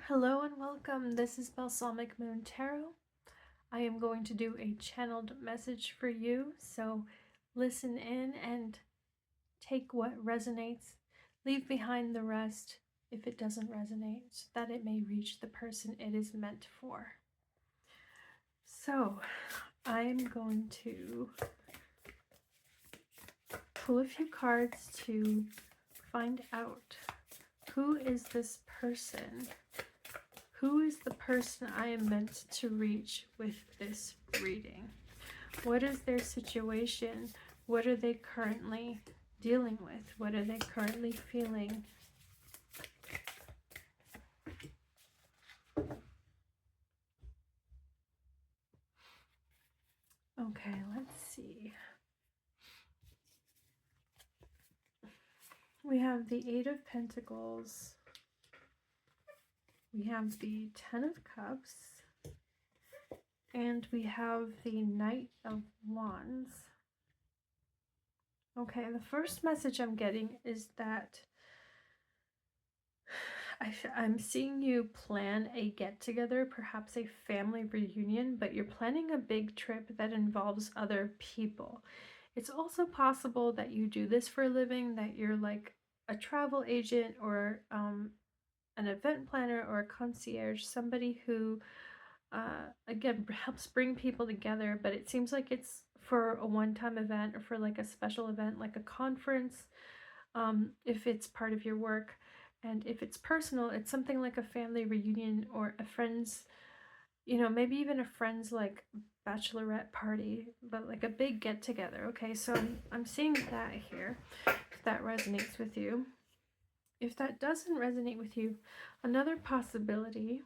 Hello and welcome. This is Balsamic Moon Tarot. I am going to do a channeled message for you, so listen in and take what resonates. Leave behind the rest if it doesn't resonate, so that it may reach the person it is meant for. So, I am going to pull a few cards to find out who is this person. Who is the person I am meant to reach with this reading? What is their situation? What are they currently dealing with? What are they currently feeling? Okay, let's see. We have the Eight of Pentacles. We have the Ten of Cups. And we have the Knight of Wands. Okay, the first message I'm getting is that I'm seeing you plan a get-together, perhaps a family reunion, but you're planning a big trip that involves other people. It's also possible that you do this for a living, that you're like a travel agent or an event planner or a concierge, somebody who, again, helps bring people together, but it seems like it's for a one-time event or for like a special event, like a conference, if it's part of your work. And if it's personal, it's something like a family reunion or a friend's, maybe even a friend's like bachelorette party, but like a big get together. Okay, so I'm seeing that here, if that resonates with you. If that doesn't resonate with you, another possibility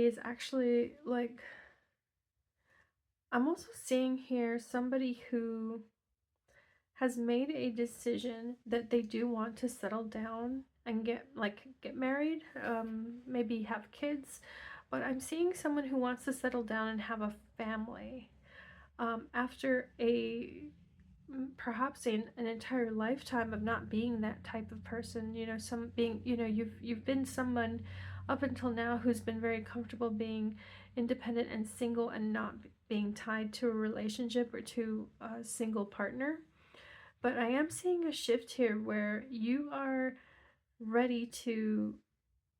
is actually like, I'm also seeing here somebody who has made a decision that they do want to settle down and get married, maybe have kids, but I'm seeing someone who wants to settle down and have a family, after perhaps an entire lifetime of not being that type of person. You've been someone up until now who's been very comfortable being independent and single and not being tied to a relationship or to a single partner. But I am seeing a shift here where you are ready to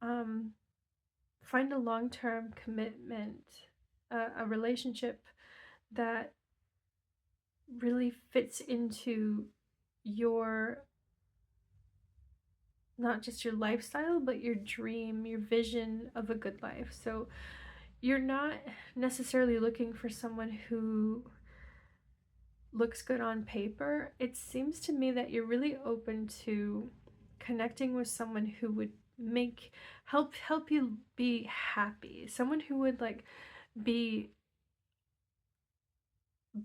find a long-term commitment, a relationship that really fits into your, not just your lifestyle, but your dream, your vision of a good life. So you're not necessarily looking for someone who looks good on paper. It seems to me that you're really open to connecting with someone who would help you be happy, someone who would like be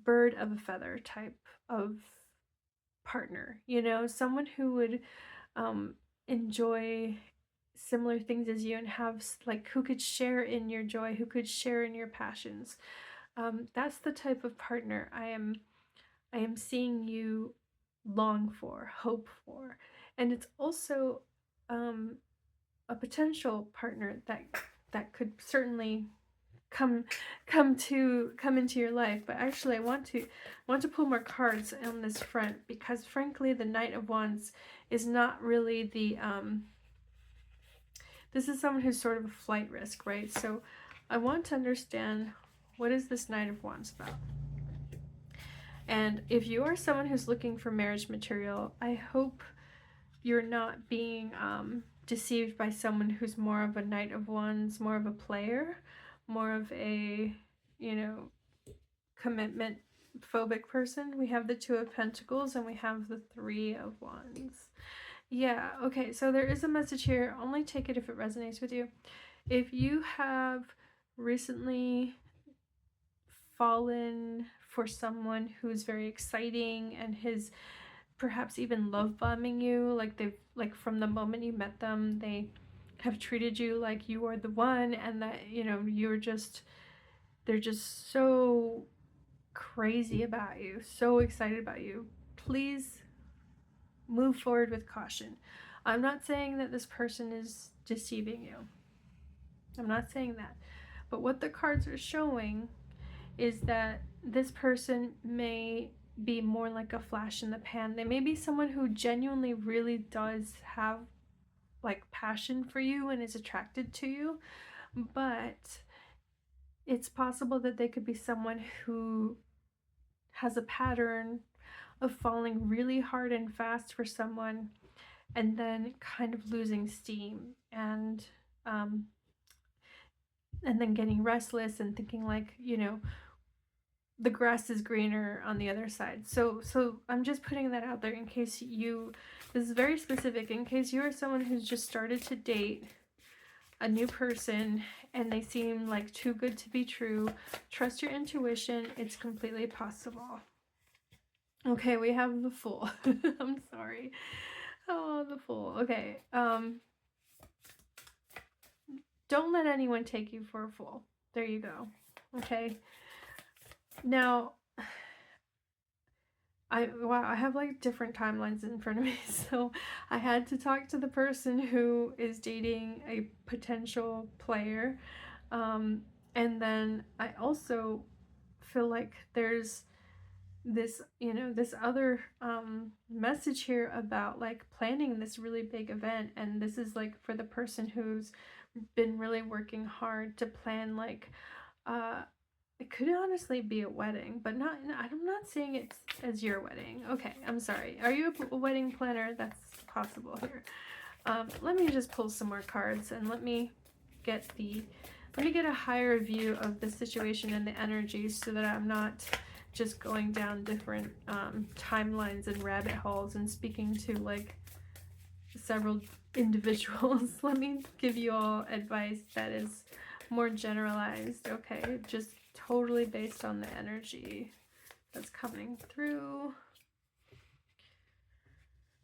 bird of a feather type of partner, someone who would enjoy similar things as you and have like, who could share in your joy, who could share in your passions. That's the type of partner I am seeing you long for, hope for. And it's also a potential partner that could certainly come into your life. But actually I want to pull more cards on this front, because frankly the Knight of Wands is not really the this is someone who's sort of a flight risk, right? So I want to understand, what is this Knight of Wands about? And if you are someone who's looking for marriage material, I hope you're not being deceived by someone who's more of a Knight of Wands, more of a player, more of a, commitment phobic person. We have the Two of Pentacles and we have the Three of Wands. Yeah, okay, so there is a message here. Only take it if it resonates with you. If you have recently fallen for someone who's very exciting and has perhaps even love bombing you, like they've, like from the moment you met them, they have treated you like you are the one, and that they're just so crazy about you, so excited about you, please move forward with caution. I'm not saying that this person is deceiving you. I'm not saying that. But what the cards are showing is that this person may be more like a flash in the pan. They may be someone who genuinely really does have like passion for you and is attracted to you, but it's possible that they could be someone who has a pattern of falling really hard and fast for someone and then kind of losing steam um, and then getting restless and thinking like, you know, the grass is greener on the other side. So I'm just putting that out there in case you, this is very specific, in case you are someone who's just started to date a new person and they seem like too good to be true. Trust your intuition. It's completely possible. Okay, we have the Fool. I'm sorry. Oh, the Fool. Okay. Don't let anyone take you for a fool. There you go. Okay. Now, I have like different timelines in front of me, so I had to talk to the person who is dating a potential player, and then I also feel like there's this, you know, this other message here about like planning this really big event, and this is like for the person who's been really working hard to plan like uh it could honestly be a wedding, but not, I'm not saying it's as your wedding. Okay, I'm sorry. Are you a wedding planner? That's possible here. Let me just pull some more cards and let me get a higher view of the situation and the energies so that I'm not just going down different timelines and rabbit holes and speaking to like several individuals. Let me give you all advice that is more generalized, okay? Just totally based on the energy that's coming through.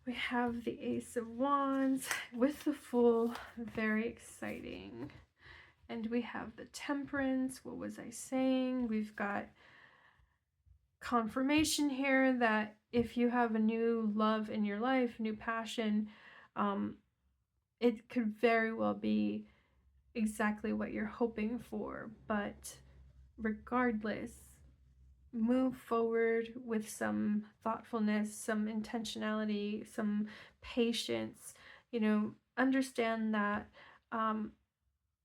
We have the Ace of Wands with the Fool, very exciting. And we have the Temperance. What was I saying? We've got confirmation here that if you have a new love in your life, new passion, it could very well be exactly what you're hoping for. But regardless, move forward with some thoughtfulness, some intentionality, some patience. You know, understand that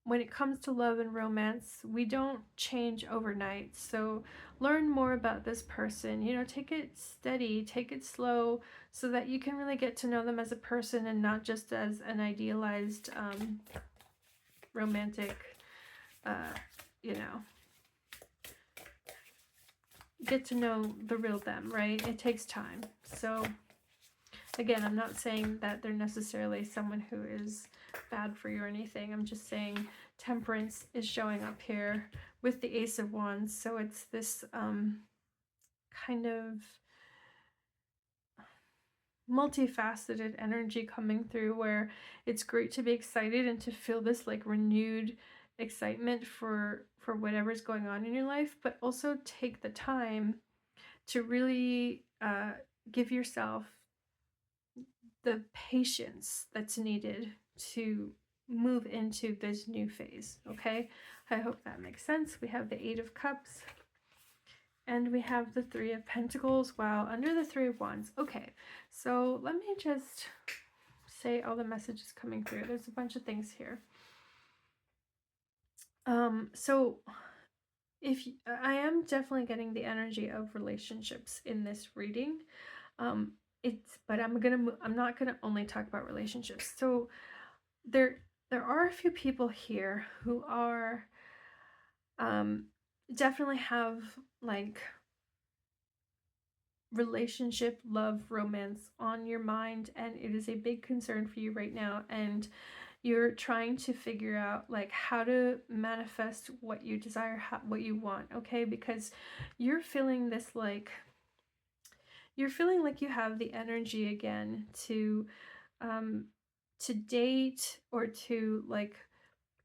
when it comes to love and romance, we don't change overnight. So learn more about this person. You know, take it steady, take it slow, so that you can really get to know them as a person and not just as an idealized romantic, you know, get to know the real them, right? It takes time. So again, I'm not saying that they're necessarily someone who is bad for you or anything. I'm just saying Temperance is showing up here with the Ace of Wands. So it's this kind of multifaceted energy coming through where it's great to be excited and to feel this like renewed excitement for whatever's going on in your life, but also take the time to really give yourself the patience that's needed to move into this new phase. Okay, I hope that makes sense. We have the Eight of Cups and we have the Three of Pentacles. Wow, under the Three of Wands. Okay, so let me just say all the messages coming through. There's a bunch of things here. So if I am definitely getting the energy of relationships in this reading, but I'm not gonna only talk about relationships. So there are a few people here who are definitely have like relationship, love, romance on your mind, and it is a big concern for you right now, and you're trying to figure out like how to manifest what you desire, what you want, okay? Because you're feeling this like you have the energy again to date or to like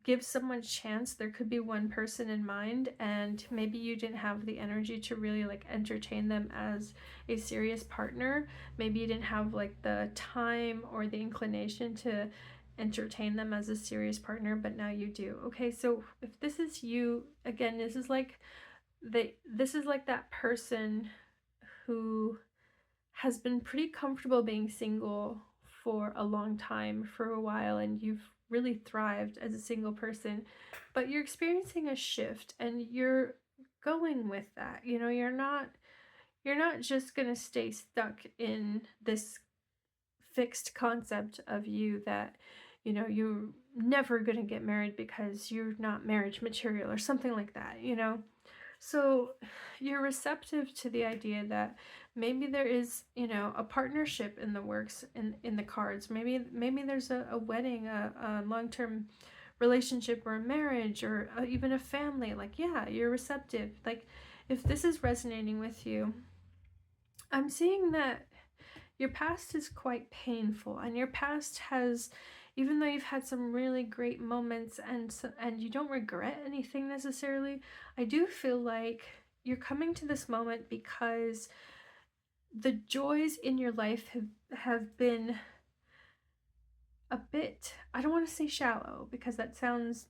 give someone a chance. There could be one person in mind, and maybe you didn't have the energy to really like entertain them as a serious partner. Maybe you didn't have like the time or the inclination to entertain them as a serious partner, but now you do. Okay, so if this is you, again, this is like that person who has been pretty comfortable being single for a long time, for a while, and you've really thrived as a single person, but you're experiencing a shift and you're going with that. You know, you're not just going to stay stuck in this fixed concept of you that, you know, you're never going to get married because you're not marriage material or something like that, you know. So you're receptive to the idea that maybe there is, you know, a partnership in the works, in the cards. Maybe there's a wedding, a long-term relationship or a marriage or even a family. Like, yeah, you're receptive. Like, if this is resonating with you, I'm seeing that your past is quite painful, and your past has, even though you've had some really great moments and you don't regret anything necessarily, I do feel like you're coming to this moment because the joys in your life have been a bit, I don't want to say shallow because that sounds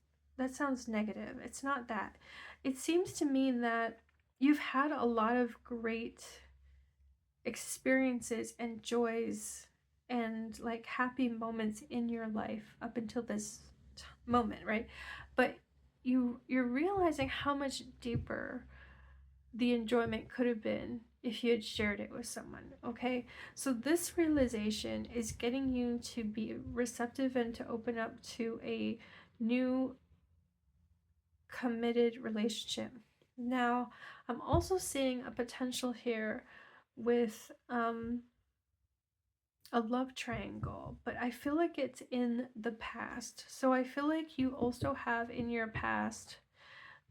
negative. It's not that. It seems to me that you've had a lot of great experiences and joys and like happy moments in your life up until this moment, right? But you're realizing how much deeper the enjoyment could have been if you had shared it with someone. Okay, so this realization is getting you to be receptive and to open up to a new committed relationship. Now, I'm also seeing a potential here with a love triangle, but I feel like it's in the past. So I feel like you also have in your past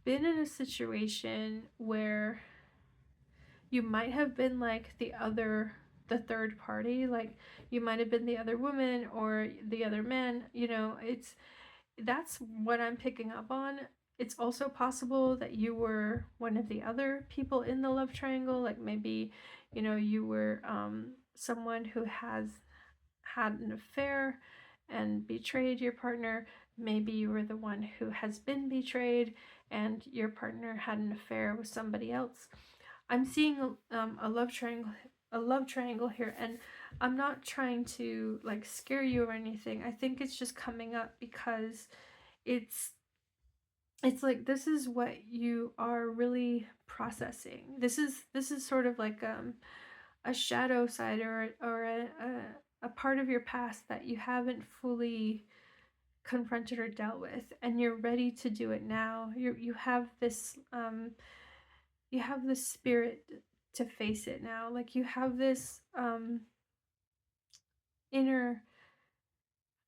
been in a situation where you might have been like the third party, like you might have been the other woman or the other man, you know. That's what I'm picking up on. It's also possible that you were one of the other people in the love triangle, like maybe, you know, you were someone who has had an affair and betrayed your partner. Maybe you were the one who has been betrayed and your partner had an affair with somebody else. I'm seeing a love triangle here, and I'm not trying to like scare you or anything. I think it's just coming up because it's it's like this is what you are really processing. This is sort of like a shadow side or a part of your past that you haven't fully confronted or dealt with, and you're ready to do it now. You have this spirit to face it now. Like you have this inner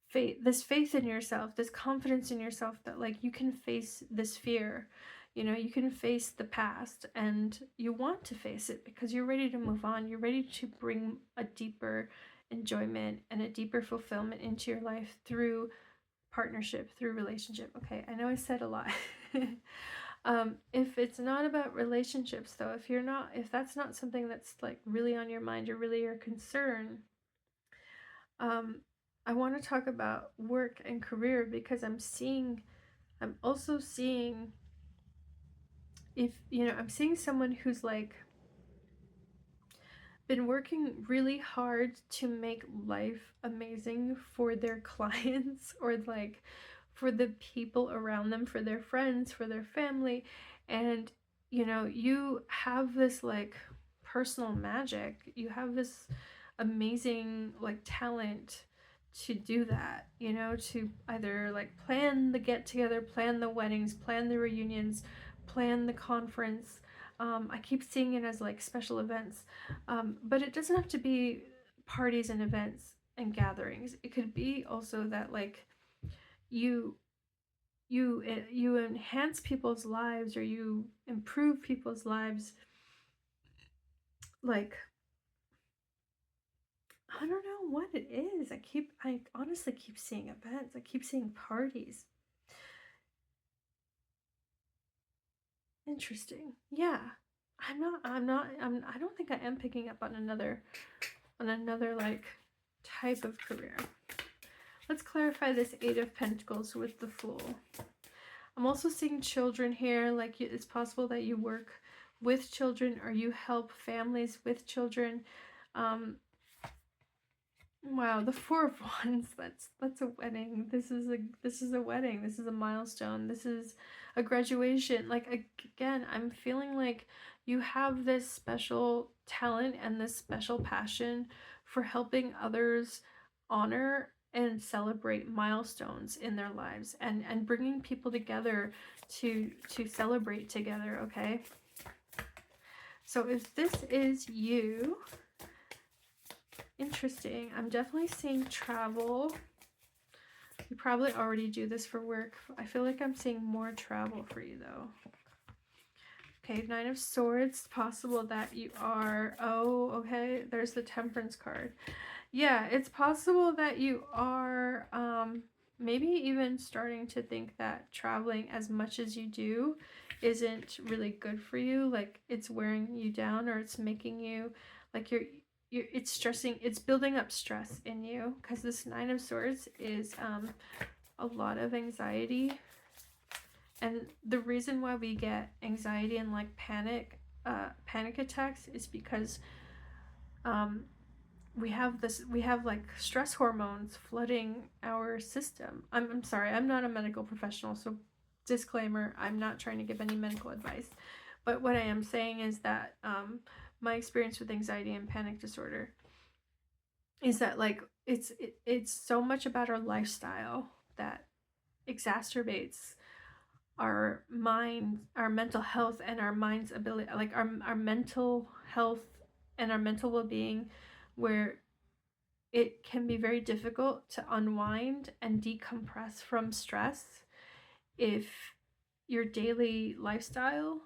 faith, this faith in yourself, this confidence in yourself that like you can face this fear. You know, you can face the past and you want to face it because you're ready to move on. You're ready to bring a deeper enjoyment and a deeper fulfillment into your life through partnership, through relationship. Okay, I know I said a lot. If it's not about relationships though, if that's not something that's like really on your mind or really your concern, um, I want to talk about work and career because I'm also seeing, if you know, I'm seeing someone who's like been working really hard to make life amazing for their clients or like for the people around them, for their friends, for their family. And you know, you have this like personal magic. You have this amazing like talent to do that, you know, to either like plan the get together, plan the weddings, plan the reunions, plan the conference. I keep seeing it as like special events, but it doesn't have to be parties and events and gatherings. It could be also that like you you enhance people's lives or you improve people's lives. Like, I don't know what it is. I honestly keep seeing events. I keep seeing parties. Interesting. Yeah. I don't think I am picking up on another like type of career. Let's clarify this Eight of Pentacles with the Fool. I'm also seeing children here, like it's possible that you work with children or you help families with children. Wow, the Four of Wands, that's a wedding. This is a wedding. This is a milestone. This is a graduation. Like, again, I'm feeling like you have this special talent and this special passion for helping others honor and celebrate milestones in their lives, and bringing people together to celebrate together, okay? So if this is you, interesting. I'm definitely seeing travel. You probably already do this for work. I feel like I'm seeing more travel for you though. Okay, Nine of Swords. Possible that you are, oh, okay, there's the Temperance card. Yeah, it's possible that you are maybe even starting to think that traveling as much as you do isn't really good for you. Like it's wearing you down, or it's making you like it's stressing, it's building up stress in you, because this Nine of Swords is a lot of anxiety. And the reason why we get anxiety and like panic attacks is because we have like stress hormones flooding our system. I'm sorry, I'm not a medical professional, so disclaimer, I'm not trying to give any medical advice. But what I am saying is that my experience with anxiety and panic disorder is that like it's so much about our lifestyle that exacerbates our mind, our mental health, and our mind's ability, like our mental health and our mental well-being, where it can be very difficult to unwind and decompress from stress if your daily lifestyle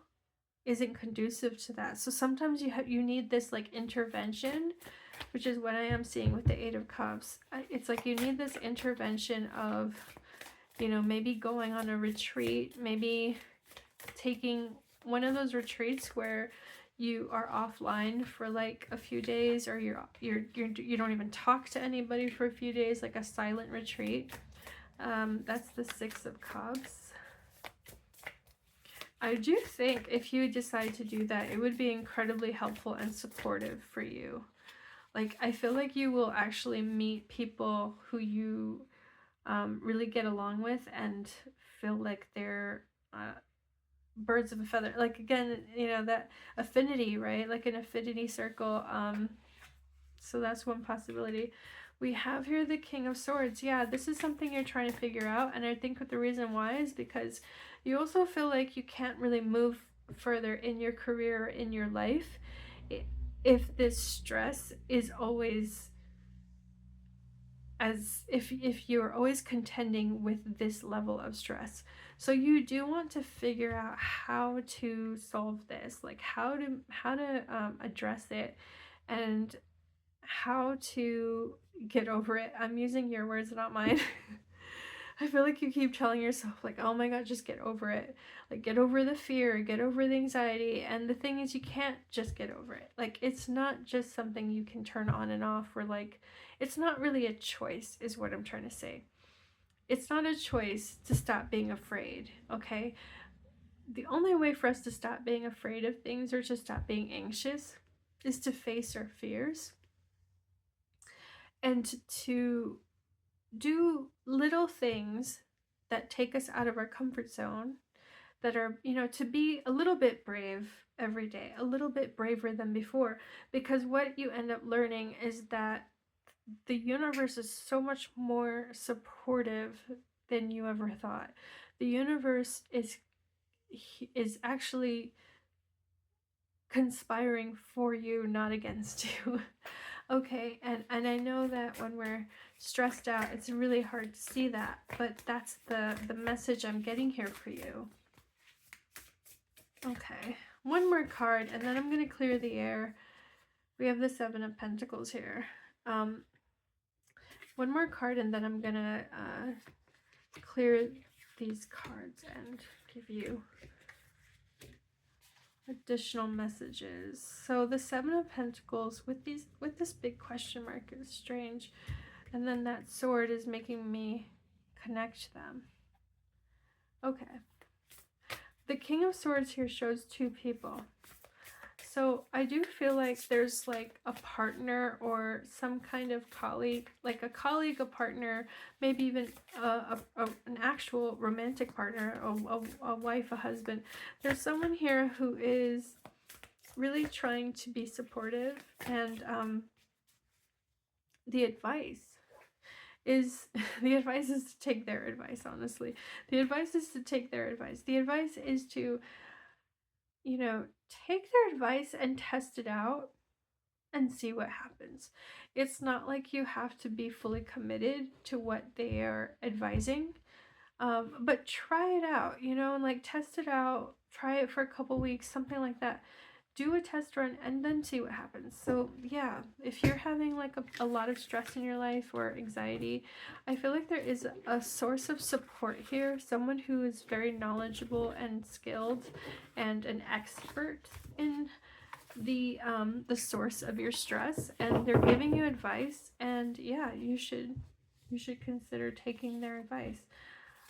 isn't conducive to that. So sometimes you need this like intervention, which is what I am seeing with the Eight of Cups. It's like you need this intervention of, you know, maybe going on a retreat, maybe taking one of those retreats where you are offline for like a few days, or you don't even talk to anybody for a few days, like a silent retreat. That's the Six of Cups. I do think if you decide to do that, it would be incredibly helpful and supportive for you. Like, I feel like you will actually meet people who you really get along with and feel like they're birds of a feather. Like, again, you know, that affinity, right? Like an affinity circle. So that's one possibility. We have here the King of Swords. Yeah, this is something you're trying to figure out. And I think the reason why is because you also feel like you can't really move further in your career or in your life if this stress is always, as if you're always contending with this level of stress. So you do want to figure out how to solve this, like how to address it, and how to get over it. I'm using your words, not mine. I feel like you keep telling yourself like, oh my god, just get over it. Like, get over the fear, get over the anxiety. And the thing is, you can't just get over it. Like, it's not just something you can turn on and off, or like, it's not really a choice, is what I'm trying to say. It's not a choice to stop being afraid, okay? The only way for us to stop being afraid of things, or to stop being anxious, is to face our fears and to do little things that take us out of our comfort zone, that are, you know, to be a little bit brave every day, a little bit braver than before. Because what you end up learning is that the universe is so much more supportive than you ever thought. The universe is actually conspiring for you, not against you. Okay, and I know that when we're stressed out, it's really hard to see that, but that's the message I'm getting here for you. Okay, one more card, and then I'm going to clear the air. We have the Seven of Pentacles here. One more card, and then I'm going to clear these cards and give you Additional messages. So the Seven of Pentacles with this big question mark is strange. And then that sword is making me connect them. Okay. The King of Swords here shows two people. So I do feel like there's like a partner or some kind of colleague, like a colleague, a partner, maybe even an actual romantic partner, a wife, a husband. There's someone here who is really trying to be supportive, and the advice is the advice is to take their advice. Honestly, the advice is to take their advice. The advice is to, you know, take their advice and test it out and see what happens. It's not like you have to be fully committed to what they are advising, but try it out, you know, and like test it out, try it for a couple weeks, something like that. Do a test run and then see what happens. So yeah, if you're having like a lot of stress in your life or anxiety, I feel like there is a source of support here, someone who is very knowledgeable and skilled and an expert in the source of your stress, and they're giving you advice, and yeah, you should consider taking their advice.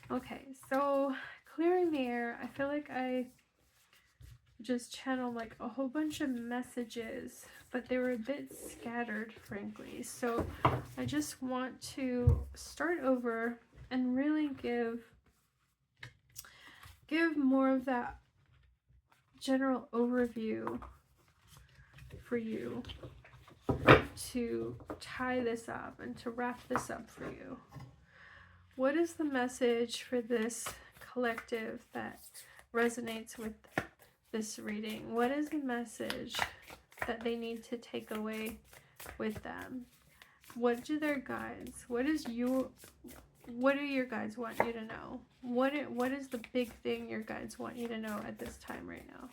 Okay, so clearing the air, I feel like I just channeled like a whole bunch of messages, but they were a bit scattered, frankly. So I just want to start over and really give more of that general overview for you to tie this up and to wrap this up for you. What is the message for this collective that resonates with this reading? What is the message that they need to take away with them? What do their guides, what do your guides want you to know? What is the big thing your guides want you to know at this time right now?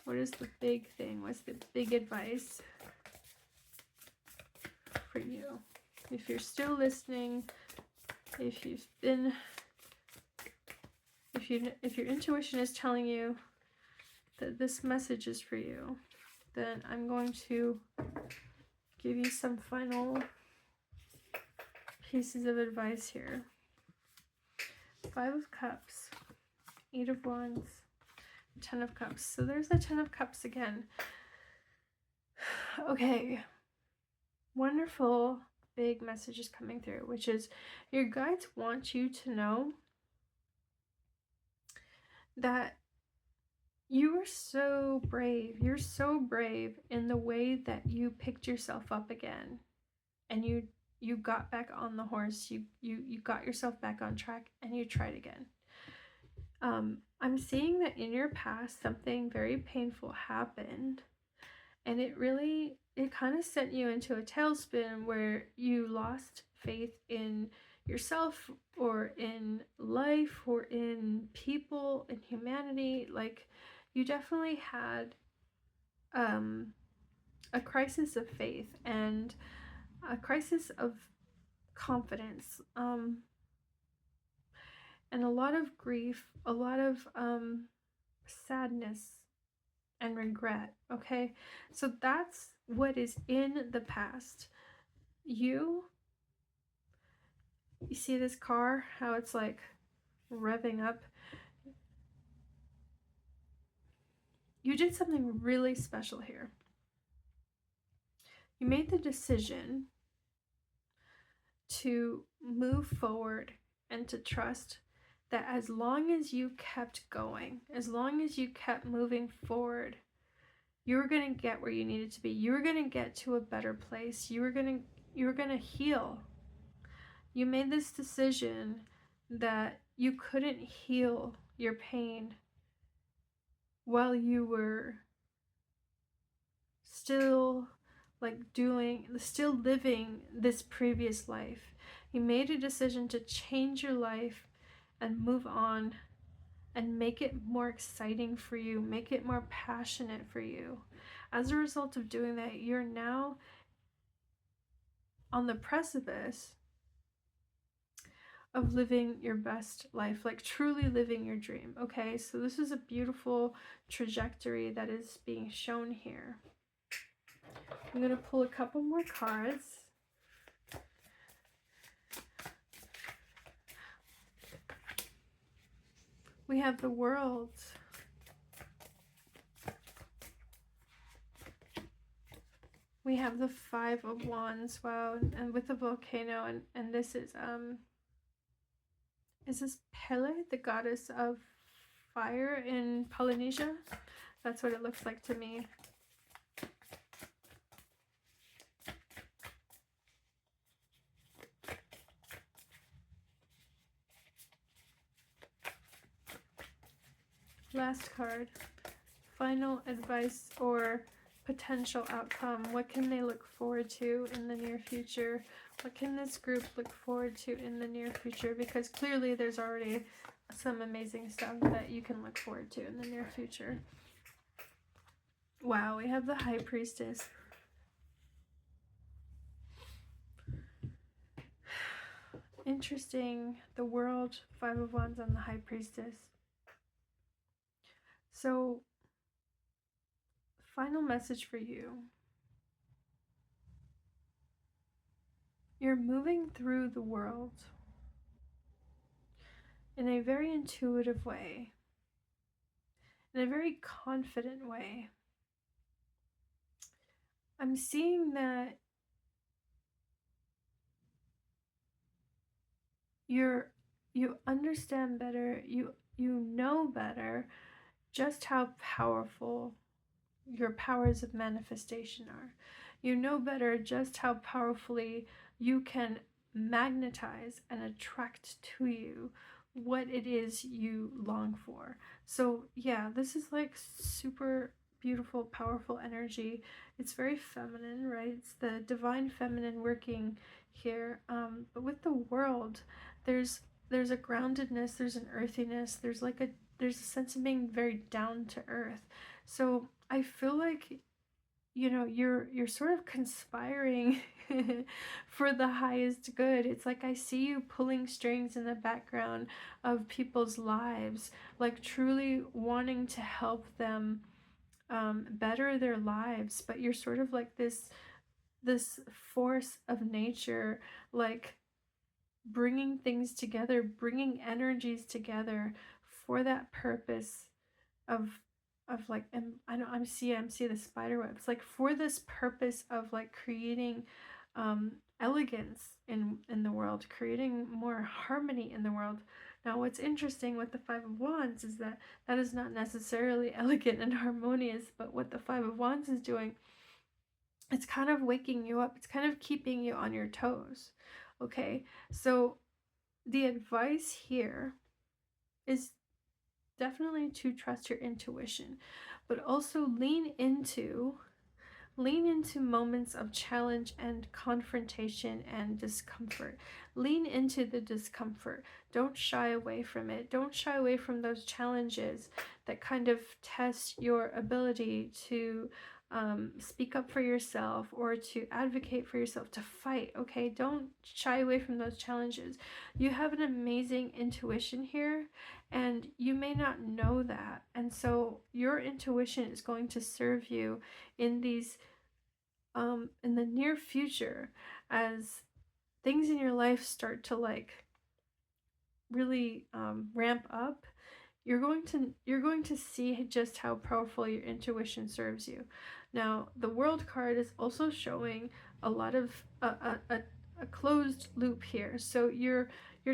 What is the big thing? What's the big advice for you? If you're still listening, if your intuition is telling you that this message is for you, then I'm going to give you some final pieces of advice here. 5 of Cups, 8 of Wands, 10 of Cups. So there's the 10 of Cups again. Okay. Wonderful big messages coming through, which is your guides want you to know that you are so brave. You're so brave in the way that you picked yourself up again, and you got back on the horse. You got yourself back on track, and you tried again. I'm seeing that in your past something very painful happened, and it kind of sent you into a tailspin where you lost faith in yourself or in life or in people, in humanity. Like, you definitely had a crisis of faith and a crisis of confidence, and a lot of grief, a lot of sadness and regret. Okay, so that's what is in the past. You see this car, how it's like revving up. You did something really special here. You made the decision to move forward and to trust that as long as you kept going, as long as you kept moving forward, you were going to get where you needed to be. You were going to get to a better place. You were going to heal. You made this decision that you couldn't heal your pain while you were still living this previous life. You made a decision to change your life and move on and make it more exciting for you, make it more passionate for you. As a result of doing that, you're now on the precipice of living your best life, like truly living your dream. Okay, so this is a beautiful trajectory that is being shown here. I'm going to pull a couple more cards. We have the World. We have the Five of Wands. Wow, and with the volcano, and this is this Pele, the goddess of fire in Polynesia? That's what it looks like to me. Last card. Final advice or potential outcome. What can they look forward to in the near future? What can this group look forward to in the near future? Because clearly there's already some amazing stuff that you can look forward to in the near future. Wow, we have the High Priestess. Interesting. The World, Five of Wands, and the High Priestess. So, final message for you. You're moving through the world in a very intuitive way, in a very confident way. I'm seeing that you understand better, you know better just how powerful your powers of manifestation are. You know better just how powerfully you can magnetize and attract to you what it is you long for. So yeah, this is like super beautiful, powerful energy. It's very feminine, right? It's the divine feminine working here. But with the World, there's a groundedness, there's an earthiness, there's a sense of being very down to earth. So I feel like, you know, you're sort of conspiring for the highest good. It's like I see you pulling strings in the background of people's lives, like truly wanting to help them better their lives. But you're sort of like this force of nature, like bringing things together, bringing energies together for that purpose of like, and I know I'm see the spider webs, like for this purpose of like creating elegance in the world, creating more harmony in the world. Now what's interesting with the Five of Wands is that that is not necessarily elegant and harmonious, but what the Five of Wands is doing, it's kind of waking you up, it's kind of keeping you on your toes. Okay, so the advice here is definitely to trust your intuition, but also lean into moments of challenge and confrontation and discomfort. Lean into the discomfort. Don't shy away from it. Don't shy away from those challenges that kind of test your ability to speak up for yourself or to advocate for yourself, to fight. Okay, don't shy away from those challenges. You have an amazing intuition here, and you may not know that, and so your intuition is going to serve you in these in the near future, as things in your life start to like really ramp up. You're going to see just how powerful your intuition serves you. Now the World card is also showing a lot of a closed loop here. So you're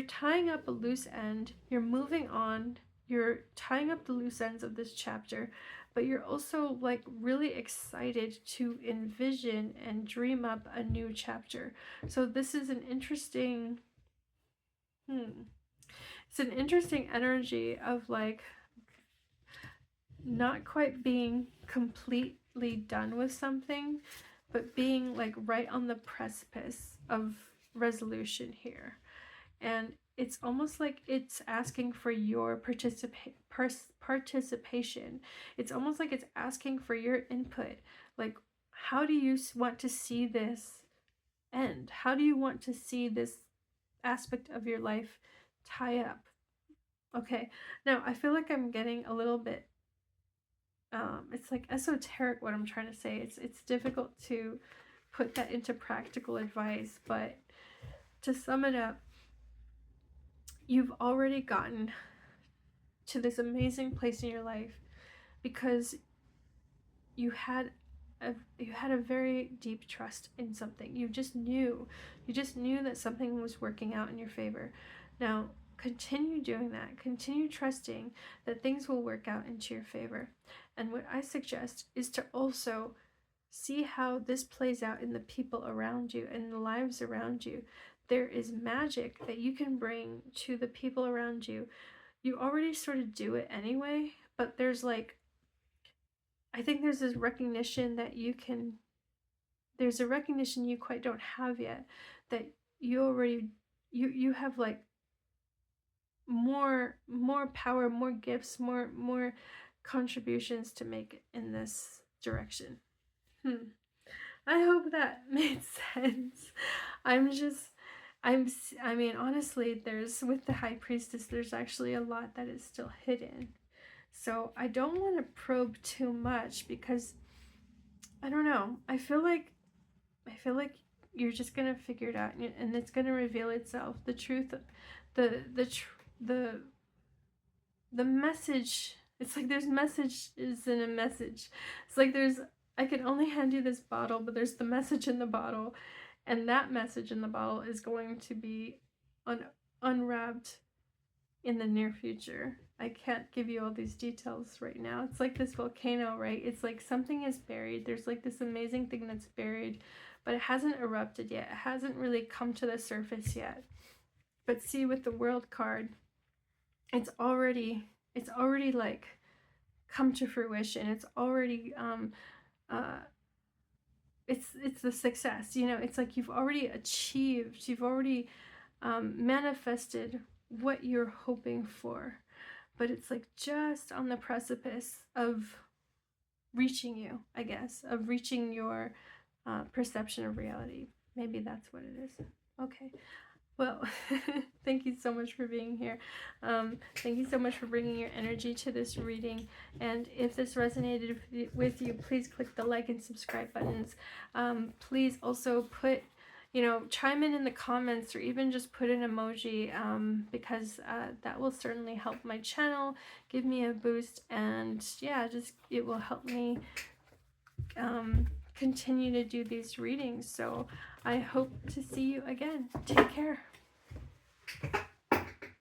tying up a loose end, you're moving on, you're tying up the loose ends of this chapter, but you're also like really excited to envision and dream up a new chapter. So this is an interesting it's an interesting energy of like not quite being completely done with something, but being like right on the precipice of resolution here. And it's almost like it's asking for your participation. It's almost like it's asking for your input. Like, how do you want to see this end? How do you want to see this aspect of your life tie up. Okay, now I feel like I'm getting a little bit, it's like esoteric what I'm trying to say. It's difficult to put that into practical advice, but to sum it up, you've already gotten to this amazing place in your life because you had a very deep trust in something. You just knew that something was working out in your favor. Now continue doing that, continue trusting that things will work out into your favor. And what I suggest is to also see how this plays out in the people around you and the lives around you. There is magic that you can bring to the people around you. You already sort of do it anyway, but there's like, I think there's this recognition that there's a recognition you quite don't have yet, that you already, you have like more power, more gifts, more contributions to make in this direction. I hope that made sense. I'm just, I mean, honestly, with the High Priestess, there's actually a lot that is still hidden. So I don't want to probe too much because I don't know. I feel like you're just gonna figure it out, and it's gonna reveal itself. The truth, the the message. It's like there's messages in a message. It's like I can only hand you this bottle, but there's the message in the bottle, and that message in the bottle is going to be unwrapped in the near future. I can't give you all these details right now. It's like this volcano, right? It's like something is buried. There's like this amazing thing that's buried, but it hasn't erupted yet. It hasn't really come to the surface yet. But see, with the World card, it's already like come to fruition. It's already it's the success. You know, it's like you've already achieved. You've already manifested what you're hoping for, but it's like just on the precipice of reaching you, I guess, of reaching your perception of reality. Maybe that's what it is. Okay. Well, thank you so much for being here. Thank you so much for bringing your energy to this reading. And if this resonated with you, please click the like and subscribe buttons. Please also put, chime in the comments, or even just put an emoji, because that will certainly help my channel, give me a boost, and yeah, it will help me continue to do these readings. So I hope to see you again. Take care.